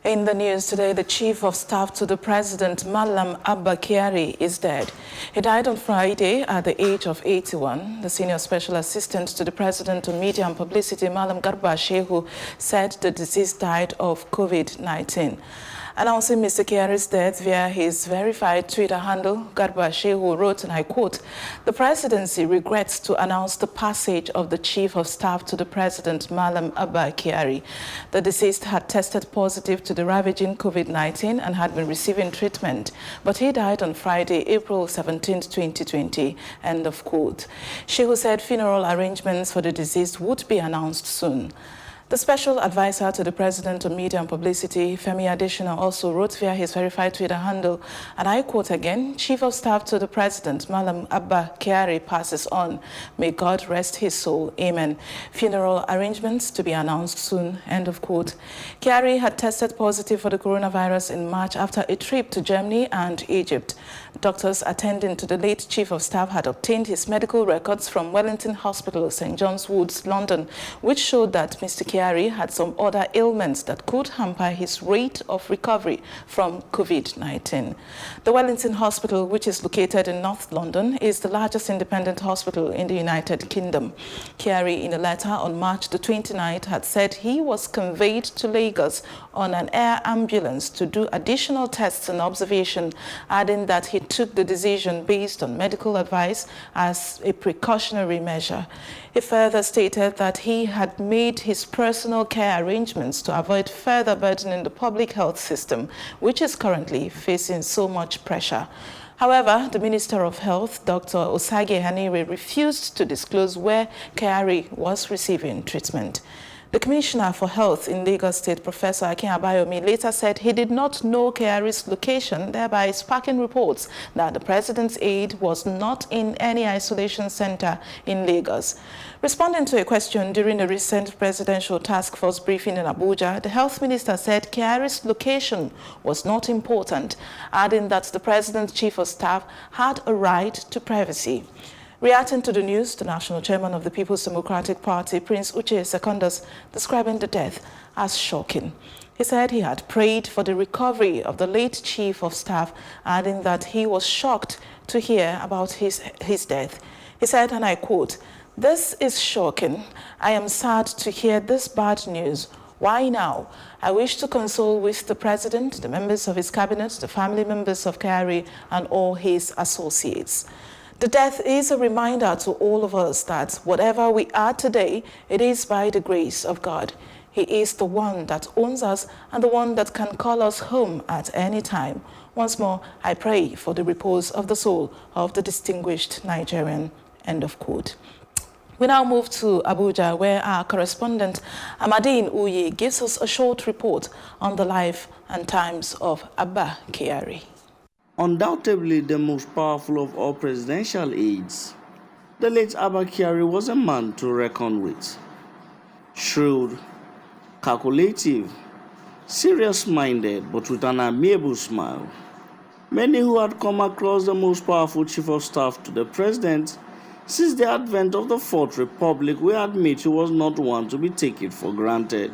In the news today, the Chief of Staff to the President, Malam Abba Kyari, is dead. He died on Friday at the age of 81. The Senior Special Assistant to the President on Media and Publicity, Malam Garba Shehu, said the deceased died of COVID-19. Announcing Mr. Kyari's death via his verified Twitter handle, Garba Shehu wrote, and I quote, "The presidency regrets to announce the passage of the Chief of Staff to the President, Malam Abba Kyari. The deceased had tested positive to the ravaging COVID-19 and had been receiving treatment, but he died on Friday, April 17, 2020, end of quote." Shehu said funeral arrangements for the deceased would be announced soon. The special advisor to the President on Media and Publicity, Femi Adesina, also wrote via his verified Twitter handle, and I quote again, "Chief of Staff to the President, Malam Abba Kyari, passes on. May God rest his soul. Amen. Funeral arrangements to be announced soon." End of quote. Kyari had tested positive for the coronavirus in March after a trip to Germany and Egypt. Doctors attending to the late Chief of Staff had obtained his medical records from Wellington Hospital, St. John's Wood, London, which showed that Mr. Kyari had some other ailments that could hamper his rate of recovery from COVID-19. The Wellington Hospital, which is located in North London, is the largest independent hospital in the United Kingdom. Kyari, in a letter on March the 29th, had said he was conveyed to Lagos on an air ambulance to do additional tests and observation, adding that he took the decision based on medical advice as a precautionary measure. He further stated that he had made his personal care arrangements to avoid further burdening the public health system, which is currently facing so much pressure. However, the Minister of Health, Dr. Osage Hanire, refused to disclose where Kyari was receiving treatment. The Commissioner for Health in Lagos State, Professor Akin Abayomi, later said he did not know Kyari's location, thereby sparking reports that the President's aide was not in any isolation center in Lagos. Responding to a question during a recent presidential task force briefing in Abuja, the Health Minister said Kyari's location was not important, adding that the President's Chief of Staff had a right to privacy. Reacting to the news, the National Chairman of the People's Democratic Party, Prince Uche Secondus, describing the death as shocking. He said he had prayed for the recovery of the late Chief of Staff, adding that he was shocked to hear about his death. He said, and I quote, "This is shocking. I am sad to hear this bad news. Why now? I wish to console with the President, the members of his cabinet, the family members of Kyari, and all his associates." The death is a reminder to all of us that whatever we are today, it is by the grace of God. He is the one that owns us and the one that can call us home at any time. Once more, I pray for the repose of the soul of the distinguished Nigerian. End of quote. We now move to Abuja, where our correspondent Amadine Uyi gives us a short report on the life and times of Abba Kyari. Undoubtedly the most powerful of all presidential aides, the late Abba Kyari was a man to reckon with. Shrewd, calculative, serious-minded, but with an amiable smile. Many who had come across the most powerful chief of staff to the president since the advent of the Fourth Republic will admit he was not one to be taken for granted.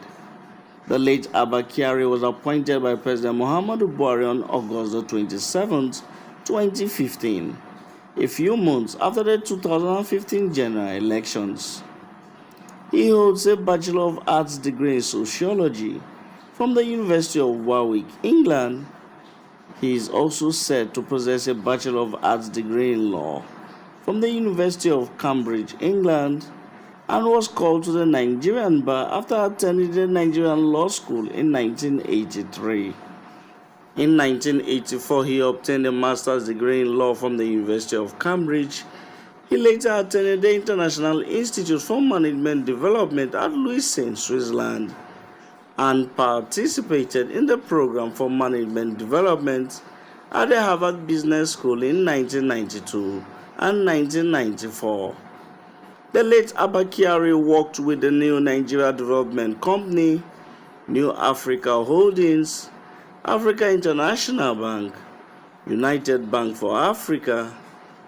The late Abba Kyari was appointed by President Muhammadu Buhari on August 27, 2015, a few months after the 2015 general elections. He holds a Bachelor of Arts degree in Sociology from the University of Warwick, England. He is also said to possess a Bachelor of Arts degree in Law from the University of Cambridge, England, and was called to the Nigerian bar after attending the Nigerian Law School in 1983. In 1984, he obtained a master's degree in law from the University of Cambridge. He later attended the International Institute for Management Development at Lausanne, Switzerland, and participated in the program for management development at the Harvard Business School in 1992 and 1994. The late Abba Kyari worked with the New Nigeria Development Company, New Africa Holdings, Africa International Bank, United Bank for Africa,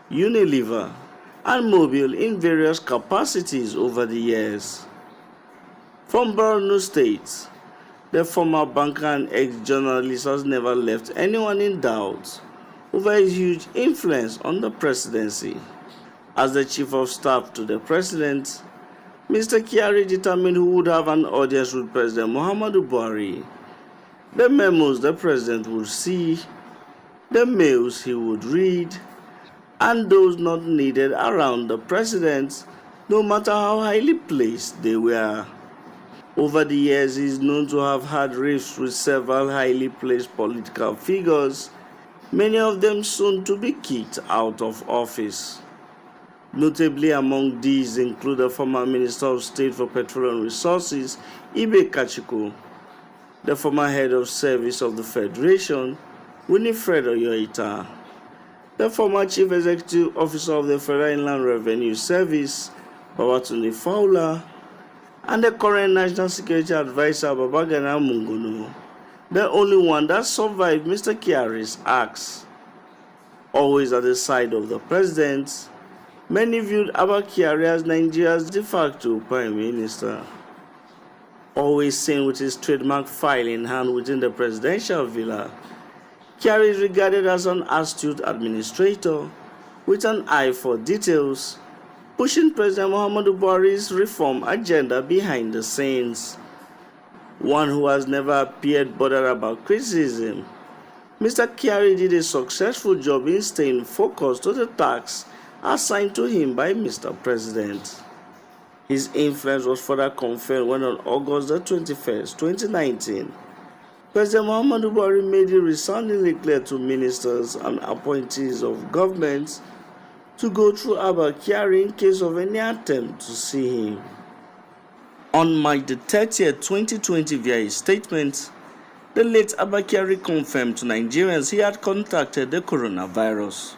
Unilever, and Mobile in various capacities over the years. From Borno State, The former banker and ex-journalist has never left anyone in doubt over his huge influence on the presidency. As the chief of staff to the president, Mr. Kyari determined who would have an audience with President Muhammadu Buhari, the memos the president would see, the mails he would read, and those not needed around the president, no matter how highly placed they were. Over the years, he is known to have had rifts with several highly placed political figures, many of them soon to be kicked out of office. Notably among these include the former Minister of State for Petroleum Resources, Abba Kyari, the former Head of Service of the Federation, Winifred Oyoita, the former Chief Executive Officer of the Federal Inland Revenue Service, Babatunde Fowler, and the current National Security Advisor, Babagana Mungono, the only one that survived Mr. Kyari's acts. Always at the side of the president, many viewed Abba Kyari as Nigeria's de facto Prime Minister. Always seen with his trademark file in hand within the presidential villa, Kyari is regarded as an astute administrator with an eye for details, pushing President Muhammadu Buhari's reform agenda behind the scenes. One who has never appeared bothered about criticism, Mr. Kyari did a successful job in staying focused to the tasks assigned to him by Mr. President. His influence was further confirmed when on August the 21st, 2019, President Muhammadu Buhari made it resoundingly clear to ministers and appointees of government to go through Abba Kyari in case of any attempt to see him. On March 30th, 2020, via a statement, the late Abba Kyari confirmed to Nigerians he had contracted the coronavirus.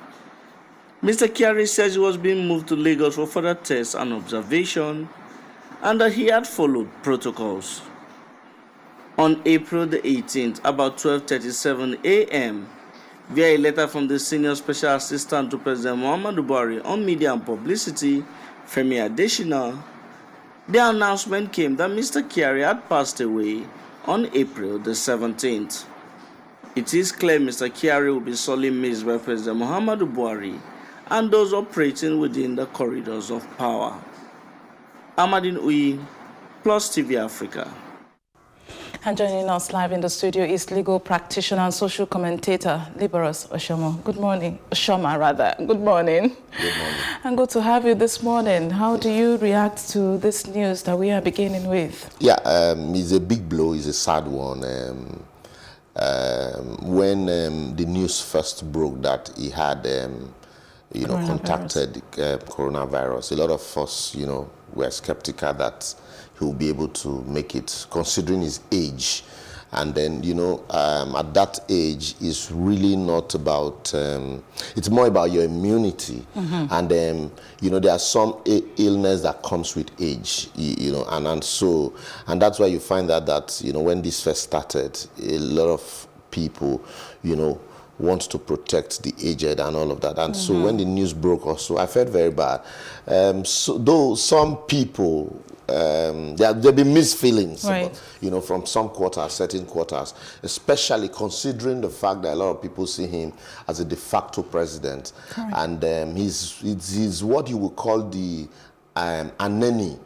Mr. Kyari says he was being moved to Lagos for further tests and observation, and that he had followed protocols. On April the 18th, about 12:37 a.m., via a letter from the Senior Special Assistant to President Muhammadu Buhari on Media and Publicity, Femi Adesina, the announcement came that Mr. Kyari had passed away on April the 17th. It is clear Mr. Kyari will be sorely missed by President Muhammadu Buhari and those operating within the corridors of power. Amadin Uyi, Plus TV Africa. And joining us live in the studio is legal practitioner and social commentator, Liberus Oshomo. Good morning. Oshoma, rather. Good morning. Good morning. And good to have you this morning. How do you react to this news that we are beginning with? Yeah, it's a big blow. It's a sad one. When the news first broke that he had, contacted coronavirus, a lot of us, were skeptical that he will be able to make it, considering his age. And then, at that age, it's really not about, it's more about your immunity. Mm-hmm. And, there are some illness that comes with age, and that's why you find that when this first started, a lot of people, want to protect the aged and all of that. And so when the news broke also, I felt very bad. So though some people, there'll be mixed feelings, right, about, from some quarters, certain quarters, especially considering the fact that a lot of people see him as a de facto president. Correct. And he's what you would call the Aneni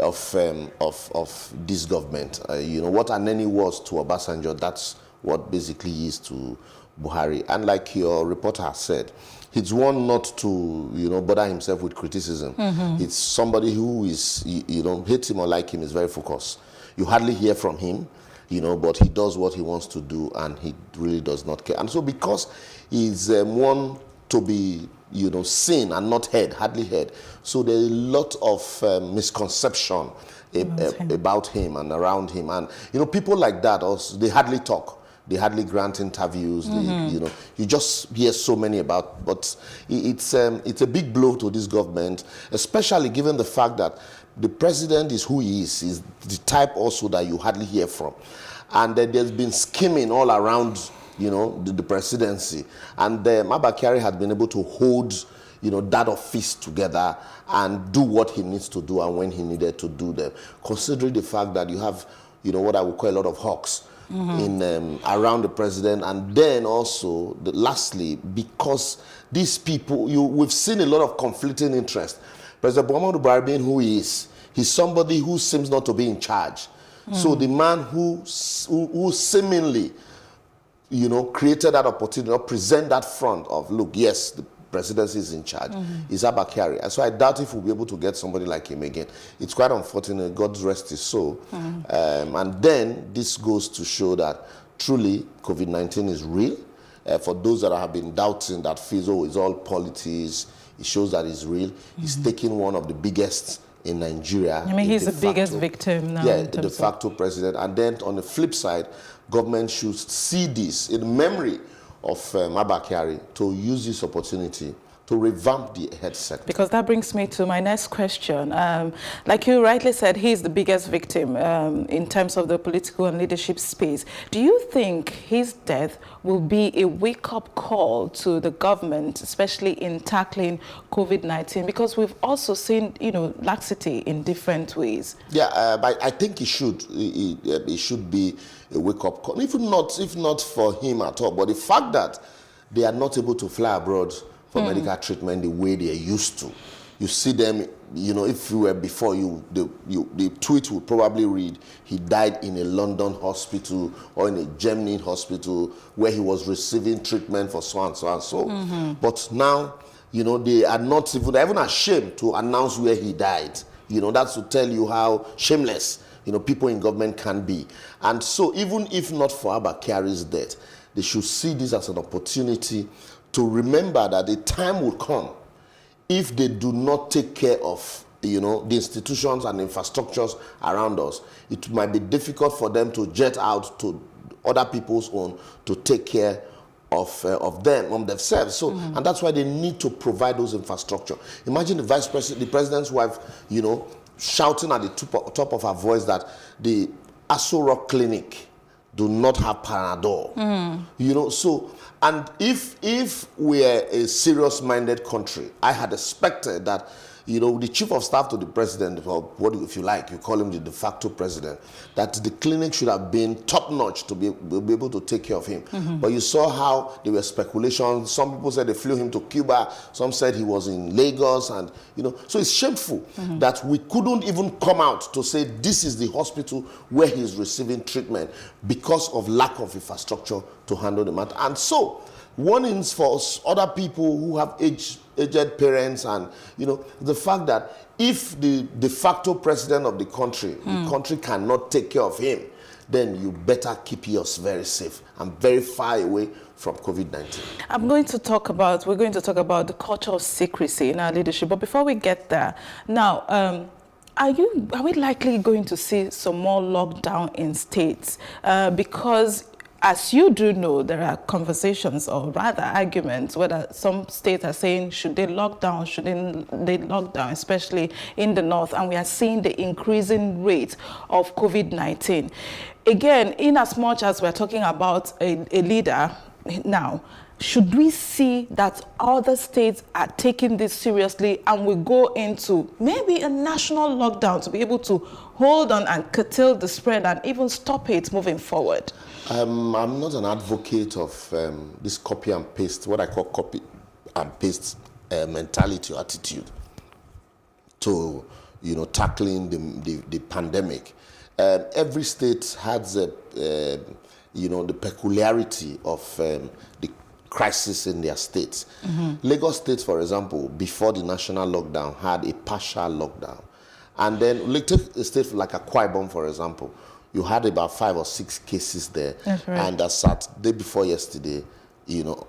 of this government. What Aneni was to Obasanjo, that's what basically he is to Buhari. And like your reporter has said, he's one not to, bother himself with criticism. Mm-hmm. It's somebody who is, hate him or like him, is very focused. You hardly hear from him, but he does what he wants to do, and he really does not care. And so because he's one to be, seen and not heard, hardly heard, so there's a lot of misconception about him and around him. And, people like that, also, they hardly talk. They hardly grant interviews. Mm-hmm. You just hear so many about. But it's a big blow to this government, especially given the fact that the president is who he is. He's the type also that you hardly hear from, and that there's been scheming all around, the presidency. And Abba Kyari had been able to hold, that office together and do what he needs to do and when he needed to do them. Considering the fact that you have what I would call a lot of hawks in around the president. And then also, lastly, because these people, we've seen a lot of conflicting interest. President Buhari, who he is, he's somebody who seems not to be in charge. So the man who seemingly, created that opportunity or present that front of, look, yes, the presidency is in charge, is Abba Kyari. And so I doubt if we'll be able to get somebody like him again. It's quite unfortunate, God rest his soul. And then this goes to show that truly COVID-19 is real. For those that have been doubting, that feels, oh, it's all politics, it shows that it's real. He's taking one of the biggest in Nigeria. I mean, he's the biggest victim now. Yeah, the de facto president. And then on the flip side, government should see this in memory of Abba Kyari to use this opportunity to revamp the health sector. Because that brings me to my next question. Like you rightly said, he's the biggest victim in terms of the political and leadership space. Do you think his death will be a wake-up call to the government, especially in tackling COVID-19? Because we've also seen, laxity in different ways. Yeah, I think it should. It should be a wake-up call. If not for him at all, but the fact that they are not able to fly abroad for medical treatment the way they are used to. You see them, if you were before you, the tweet would probably read, he died in a London hospital or in a Germany hospital where he was receiving treatment for so and so and so. But now, they are not they're even ashamed to announce where he died. That's to tell you how shameless, people in government can be. And so even if not for Abba Kyari's death, they should see this as an opportunity to remember that the time will come if they do not take care of, the institutions and infrastructures around us. It might be difficult for them to jet out to other people's own to take care of themselves. So, and that's why they need to provide those infrastructure. Imagine the president's wife, shouting at the top of her voice that the Aso Rock Clinic do not have Panadol. So, and if we're a serious-minded country, I had expected that, the chief of staff to the president, or if you like, you call him the de facto president, that the clinic should have been top-notch to be able to take care of him. But you saw how there were speculations. Some people said they flew him to Cuba. Some said he was in Lagos. And, so it's shameful that we couldn't even come out to say this is the hospital where he's receiving treatment because of lack of infrastructure to handle the matter. And so, warnings for other people who have aged parents, and the fact that if the de facto president of the country cannot take care of him, then you better keep yours very safe and very far away from COVID-19. We're going to talk about the culture of secrecy in our leadership. But before we get there, now, are we likely going to see some more lockdown in states? Because as you do know, there are conversations, or rather arguments, whether some states are saying, should they lock down, shouldn't they lock down, especially in the north, and we are seeing the increasing rate of COVID-19. Again, in as much as we're talking about a leader now, should we see that other states are taking this seriously and we go into maybe a national lockdown to be able to hold on and curtail the spread and even stop it moving forward? I'm not an advocate of this copy and paste, what I call copy and paste mentality or attitude to, tackling the pandemic. Every state has the peculiarity of the crisis in their states. Lagos State, for example, before the national lockdown, had a partial lockdown. And then, take a state like Akwa Ibom, for example. You had about 5 or 6 cases there. That's right. And as at day before yesterday,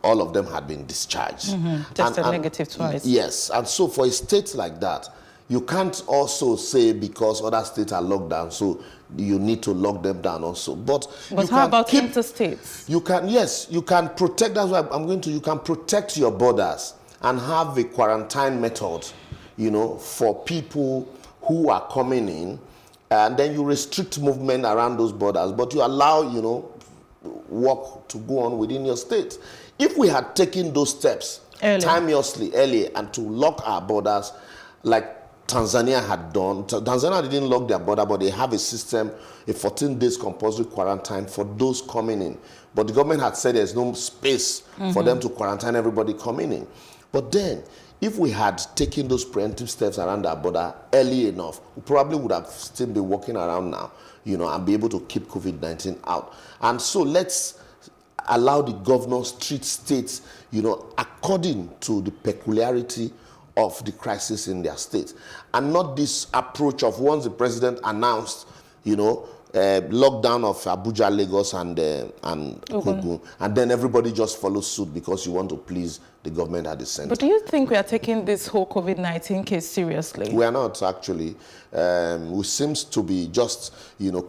all of them had been discharged. Tested negative twice. Yes. And so for a state like that, you can't also say because other states are locked down, so you need to lock them down also. But how about interstates? You can protect, that's why you can protect your borders and have a quarantine method, for people who are coming in, and then you restrict movement around those borders, but you allow, work to go on within your state. If we had taken those steps timeously, earlier, and to lock our borders, like Tanzania had done. Tanzania didn't lock their border, but they have a system, a 14 days compulsory quarantine for those coming in. But the government had said there's no space for them to quarantine everybody coming in. But then, if we had taken those preemptive steps around our border early enough, we probably would have still been walking around now, and be able to keep COVID-19 out. And so let's allow the governors treat states, according to the peculiarity of the crisis in their state, and not this approach of once the president announced, lockdown of Abuja, Lagos, and Ogun, and then everybody just follows suit because you want to please the government at the center. But do you think we are taking this whole COVID-19 case seriously? We are not, actually. We seems to be just,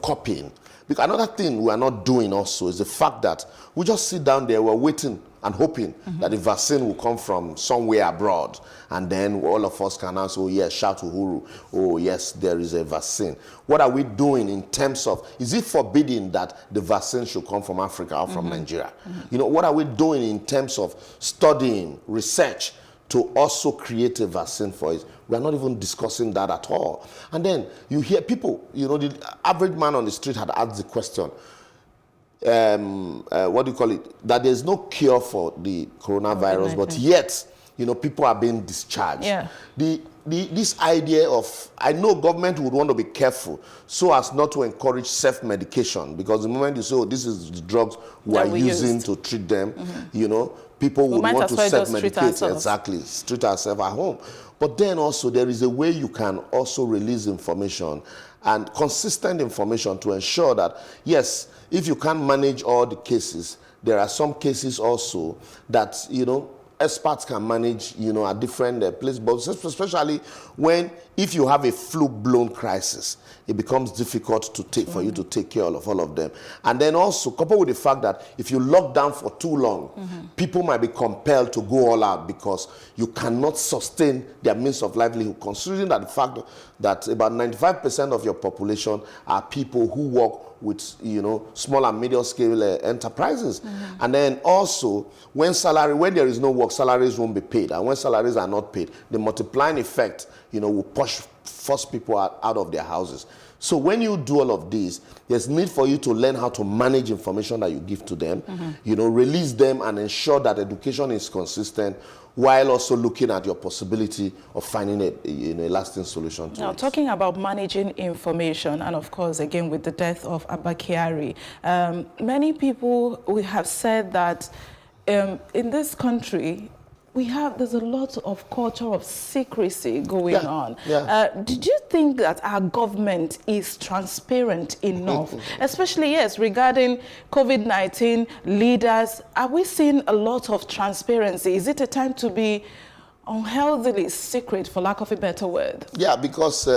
copying. Because another thing we are not doing also is the fact that we just sit down there, we're waiting and hoping that the vaccine will come from somewhere abroad. And then all of us can answer, oh yes, shout uhuru, oh yes, there is a vaccine. What are we doing in terms of, is it forbidden that the vaccine should come from Africa or from Nigeria? What are we doing in terms of studying, research, to also create a vaccine for it? We are not even discussing that at all. And then you hear people, the average man on the street had asked the question, what do you call it? That there's no cure for the coronavirus, but yet, people are being discharged. Yeah. This idea of, I know government would want to be careful so as not to encourage self-medication, because the moment you say, oh, this is the drugs we are using to treat them, people would want to self-medicate. Exactly, treat ourselves at home. But then also there is a way you can also release information and consistent information to ensure that, yes, if you can't manage all the cases, there are some cases also that, experts can manage, at different places, but especially if you have a full-blown crisis, it becomes difficult to take for you to take care of all of them. And then also, coupled with the fact that if you lock down for too long, people might be compelled to go all out because you cannot sustain their means of livelihood, considering that the fact that about 95% of your population are people who work with, small and medium scale enterprises. And then also, when there is no work, salaries won't be paid. And when salaries are not paid, the multiplying effect, will force people out of their houses. So when you do all of this, there's need for you to learn how to manage information that you give to them, release them and ensure that education is consistent, while also looking at your possibility of finding a lasting solution to it. Now, talking about managing information, and of course, again, with the death of Abba Kyari, many people have said that in this country, there's a lot of culture of secrecy going on. Did you think that our government is transparent enough, especially, yes, regarding COVID-19 leaders? Are we seeing a lot of transparency? Is it a time to be unhealthily secret, for lack of a better word? Yeah, because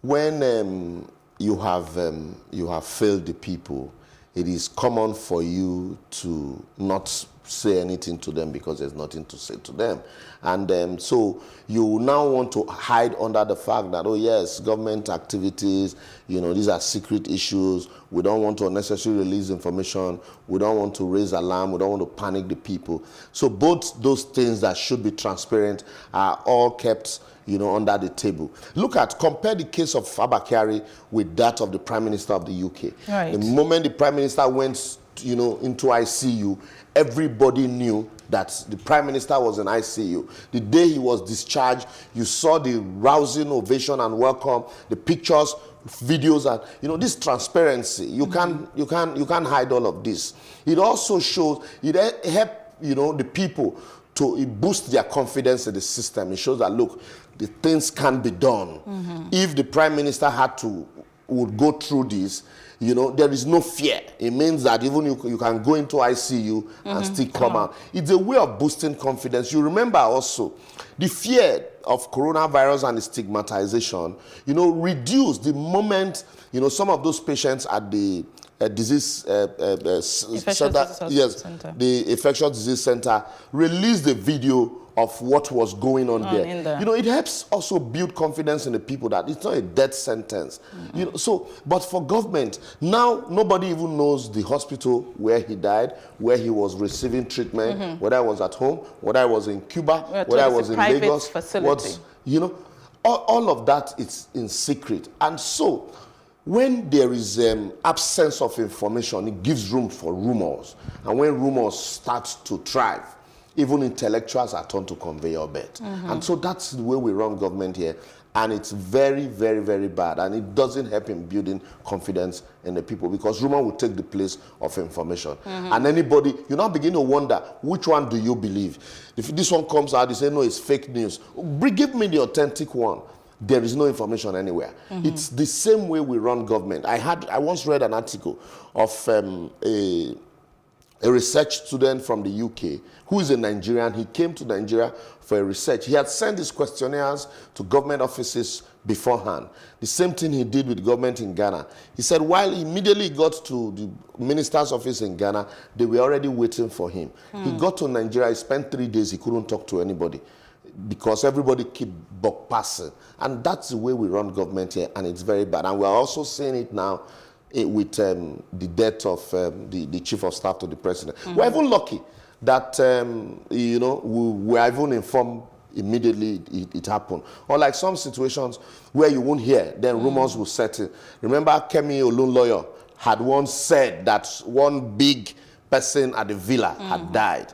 when you have failed the people, it is common for you to not say anything to them because there's nothing to say to them. And so you now want to hide under the fact that, oh yes, government activities, these are secret issues. We don't want to unnecessarily release information. We don't want to raise alarm. We don't want to panic the people. So both those things that should be transparent are all kept under the table. Compare the case of Abba Kyari with that of the Prime Minister of the UK. Right. The moment the Prime Minister went, into ICU, everybody knew that the Prime Minister was in ICU. The day he was discharged, you saw the rousing ovation and welcome, the pictures, videos, and this transparency. You can't hide all of this. It also shows, it helped the people to boost their confidence in the system. It shows that, look, the things can be done. If the Prime Minister would go through this, there is no fear. It means that even you can go into ICU and still come out. It's a way of boosting confidence. You remember also the fear of coronavirus and the stigmatization, reduced the moment, some of those patients at the disease center, the infectious disease center, released the video of what was going on there. It helps also build confidence in the people that it's not a death sentence. But for government, now nobody even knows the hospital where he died, where he was receiving treatment, whether I was at home, whether I was in Cuba, whether I was in Lagos. Facility. all of that is in secret. And so, when there is absence of information, it gives room for rumors. And when rumors start to thrive, even intellectuals are turned to conveyor belt. And so that's the way we run government here. And it's very, very, very bad. And it doesn't help in building confidence in the people, because rumor will take the place of information. And anybody, you now begin to wonder, which one do you believe? If this one comes out, you say, no, it's fake news. Give me the authentic one. There is no information anywhere. It's the same way we run government. I once read an article of a research student from the UK who is a Nigerian. He came to Nigeria for a research. He had sent his questionnaires to government offices beforehand. The same thing he did with government in Ghana. He said while he immediately got to the minister's office in Ghana, they were already waiting for him. He got to Nigeria, he spent 3 days, he couldn't talk to anybody, because everybody keep buck passing. And that's the way we run government here, and it's very bad. And we're also seeing it now with the death of the chief of staff to the president. We're even lucky that, we were even informed immediately it happened. Or like some situations where you won't hear, then rumors will set in. Remember Kemi Olunloyo had once said that one big person at the villa had died.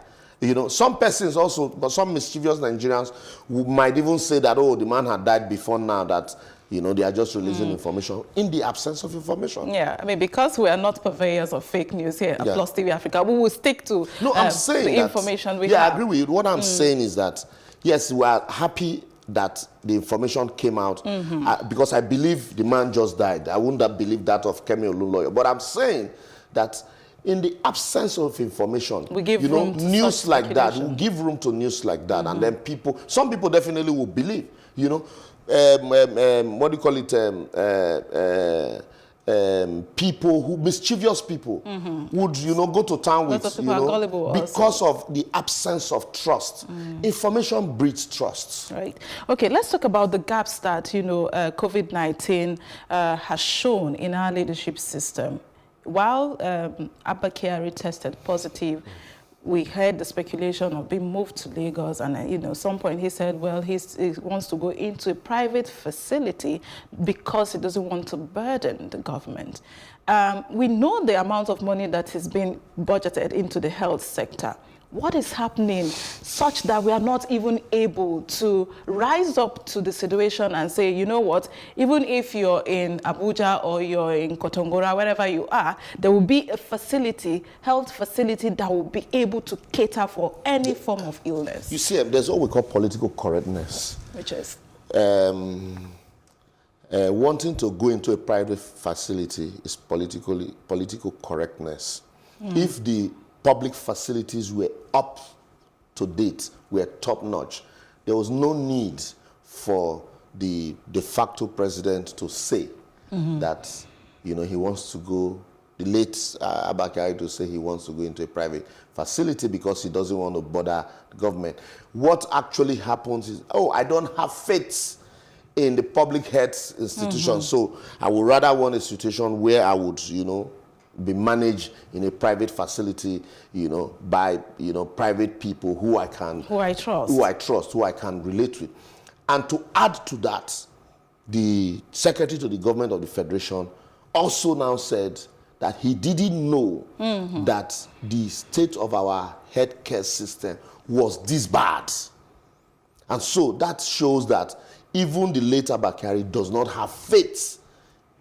Some persons also, but some mischievous Nigerians might even say that, oh, the man had died before now, that, they are just releasing information in the absence of information. Yeah, I mean, because we are not purveyors of fake news here at Plus TV Africa, we will stick to I'm saying the that, information we have. Yeah, I agree with you. What I'm saying is that, yes, we are happy that the information came out, because I believe the man just died. I wouldn't have believed that of Kemi Olunloyo. But I'm saying that in the absence of information, we give room to news like that, we give room to news like that, and then some people definitely will believe, what do you call it, mischievous people would, go to town with, because of the absence of trust. Information breeds trust. Right. Okay, let's talk about the gaps that, COVID-19 has shown in our leadership system. While Abba Kyari tested positive, we heard the speculation of being moved to Lagos, and at some point he said, well, he wants to go into a private facility because he doesn't want to burden the government. We know the amount of money that has been budgeted into the health sector. What is happening such that we are not even able to rise up to the situation and say, you know what, even if you're in Abuja or you're in Kotongora, wherever you are, there will be a facility, health facility, that will be able to cater for any form of illness? You see, there's what we call political correctness. Which is? Wanting to go into a private facility is political correctness. If the public facilities were up to date, were top-notch, there was no need for the de facto president to say that, he wants to go, the late Abba Kyari to say he wants to go into a private facility because he doesn't want to bother the government. What actually happens is, I don't have faith in the public health institution, so I would rather want a situation where I would, be managed in a private facility, by, private people who I trust, who I can relate with. And to add to that, the Secretary to the Government of the Federation also now said that he didn't know that the state of our healthcare system was this bad. And so that shows that even the late Abba Kyari does not have faith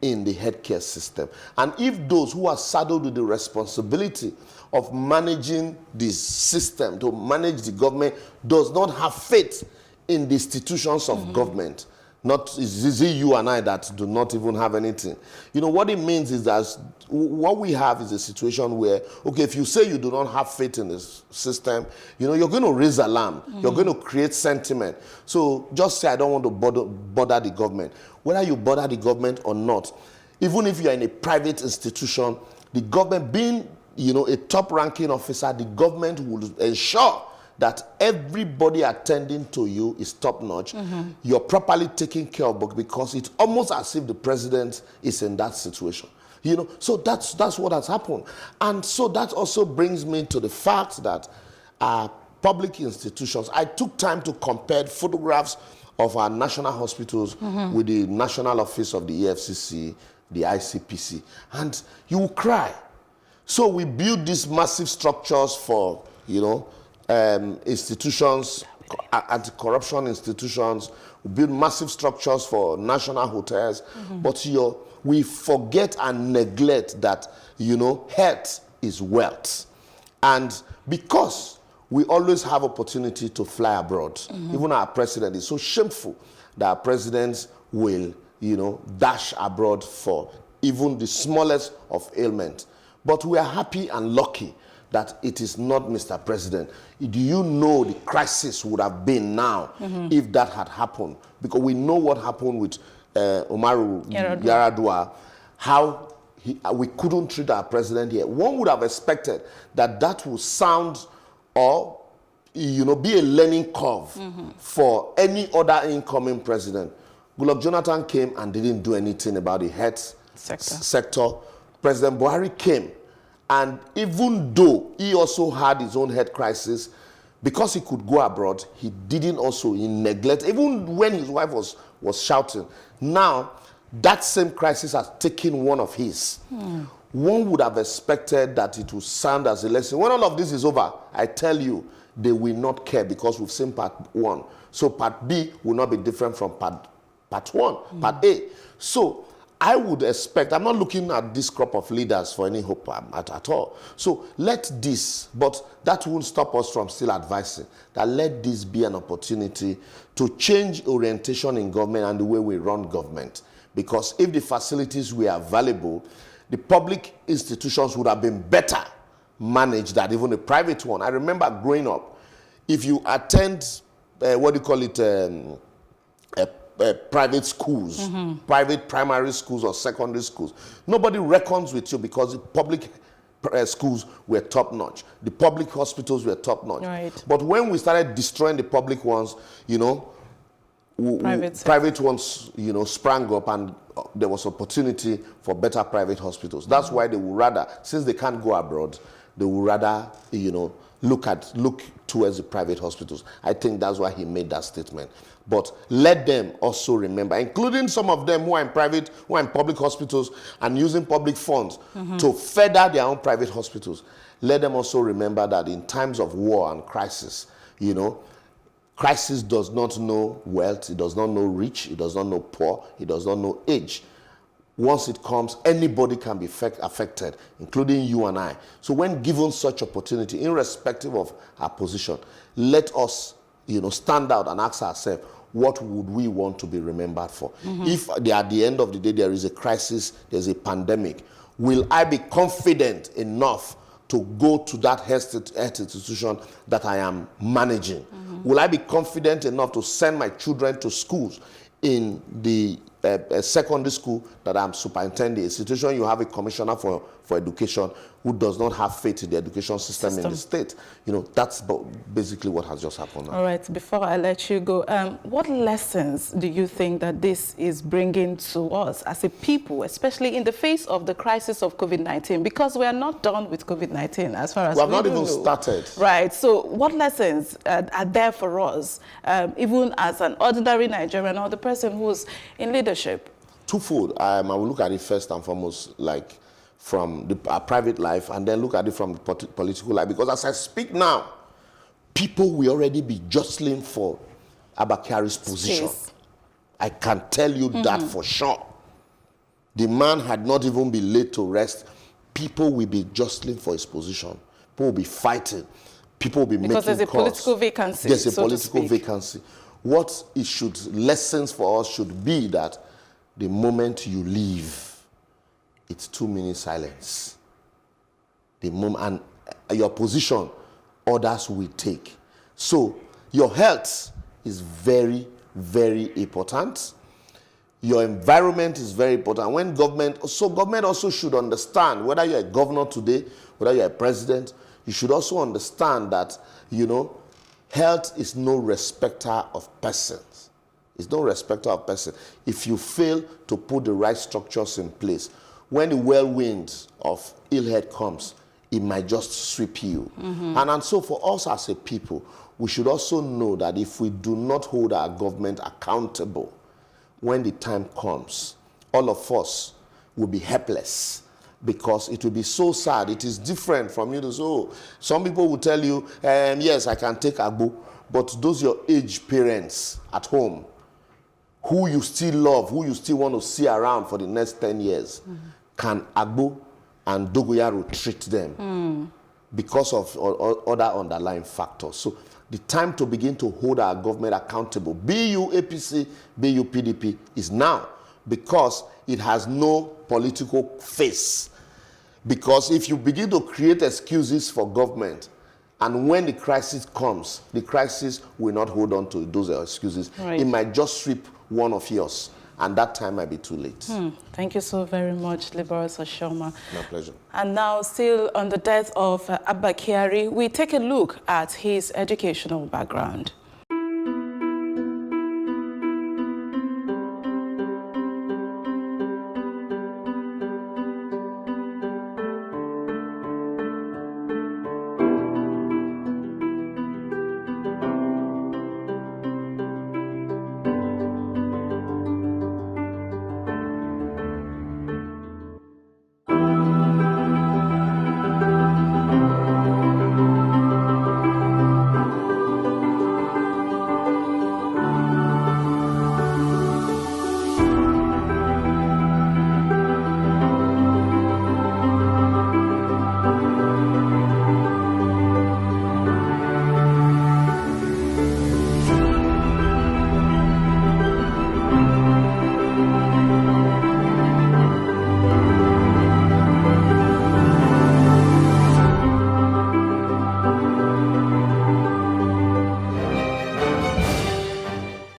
in the healthcare system. And if those who are saddled with the responsibility of managing this system, to manage the government, does not have faith in the institutions of government, is it you and I that do not even have anything? What it means is that what we have is a situation where, okay, if you say you do not have faith in the system, you're going to raise alarm. You're going to create sentiment. So just say, I don't want to bother the government. Whether you bother the government or not, even if you're in a private institution, the government being, a top-ranking officer, the government will ensure that everybody attending to you is top-notch. You're properly taken care of, because it's almost as if the president is in that situation. So that's what has happened. And so that also brings me to the fact that public institutions, I took time to compare photographs of our national hospitals with the National Office of the EFCC, the ICPC, and you will cry. So we build these massive structures for, institutions, anti-corruption institutions. We build massive structures for national hotels, but we forget and neglect that, health is wealth. And because we always have opportunity to fly abroad, even our president is so shameful that our presidents will, dash abroad for even the smallest of ailments. But we are happy and lucky that it is not Mr. President. Do you know the crisis would have been now if that had happened? Because we know what happened with Umaru Yar'Adua, how we couldn't treat our president here. One would have expected that would sound or, be a learning curve for any other incoming president. Goodluck Jonathan came and didn't do anything about the health sector. President Buhari came, and even though he also had his own health crisis, because he could go abroad, he didn't also neglect, even when his wife was shouting. Now, that same crisis has taken one of his. One would have expected that it would sound as a lesson. When all of this is over, I tell you, they will not care because we've seen part 1. So part B will not be different from part 1, part A. So I would expect, I'm not looking at this crop of leaders for any hope at all. So let this, but that won't stop us from still advising that let this be an opportunity to change orientation in government and the way we run government. Because if the facilities were available, the public institutions would have been better managed than even a private one. I remember growing up, if you attend, private schools, private primary schools or secondary schools, nobody reckons with you because the public schools were top-notch. The public hospitals were top-notch. Right. But when we started destroying the public ones, private ones, sprang up, and there was opportunity for better private hospitals. That's why they would rather, since they can't go abroad, they would rather, look towards the private hospitals. I think that's why he made that statement. But let them also remember, including some of them who are in public hospitals and using public funds to further their own private hospitals. Let them also remember that in times of war and crisis, crisis does not know wealth, it does not know rich, it does not know poor, it does not know age. Once it comes, anybody can be affected, including you and I. So when given such opportunity, irrespective of our position, let us, stand out and ask ourselves, what would we want to be remembered for? If at the end of the day there is a crisis, there's a pandemic, will I be confident enough to go to that health institution that I am managing? Will I be confident enough to send my children to schools in the secondary school that I'm superintending? A situation you have a commissioner for education who does not have faith in the education system in the state. That's basically what has just happened now. All right, before I let you go, what lessons do you think that this is bringing to us as a people, especially in the face of the crisis of COVID-19? Because we are not done with COVID-19 as far as we have not even started. Right, so what lessons are there for us, even as an ordinary Nigerian or the person who's in leadership? Twofold. I will look at it first and foremost, like from our private life, and then look at it from the political life. Because as I speak now, people will already be jostling for Abba Kyari's position. I can tell you that for sure. The man had not even been laid to rest. People will be jostling for his position. People will be fighting. People will be making calls. Because there's a political vacancy. There's a political vacancy. What lessons for us should be that the moment you leave, it's 2 minutes silence. The moment, and your position, others will take. So your health is very, very important. Your environment is very important. When government also should understand, whether you're a governor today, whether you're a president, you should also understand that, health is no respecter of persons. It's no respecter of person. If you fail to put the right structures in place, when the whirlwind of ill health comes, it might just sweep you. And so for us as a people, we should also know that if we do not hold our government accountable, when the time comes, all of us will be helpless, because it will be so sad. It is different from you to say, oh, some people will tell you, yes, I can take Agbo, but those your aged parents at home, who you still love, who you still want to see around for the next 10 years, can Agbo and Dogoyaro treat them because of other underlying factors? So the time to begin to hold our government accountable, be you APC, be you PDP, is now, because it has no political face. Because if you begin to create excuses for government, and when the crisis comes, the crisis will not hold on to those excuses. Right. It might just sweep one of yours, and that time might be too late. Thank you so very much, Liberals Oshoma. My pleasure. And now, still on the death of Abba Kyari, we take a look at his educational background.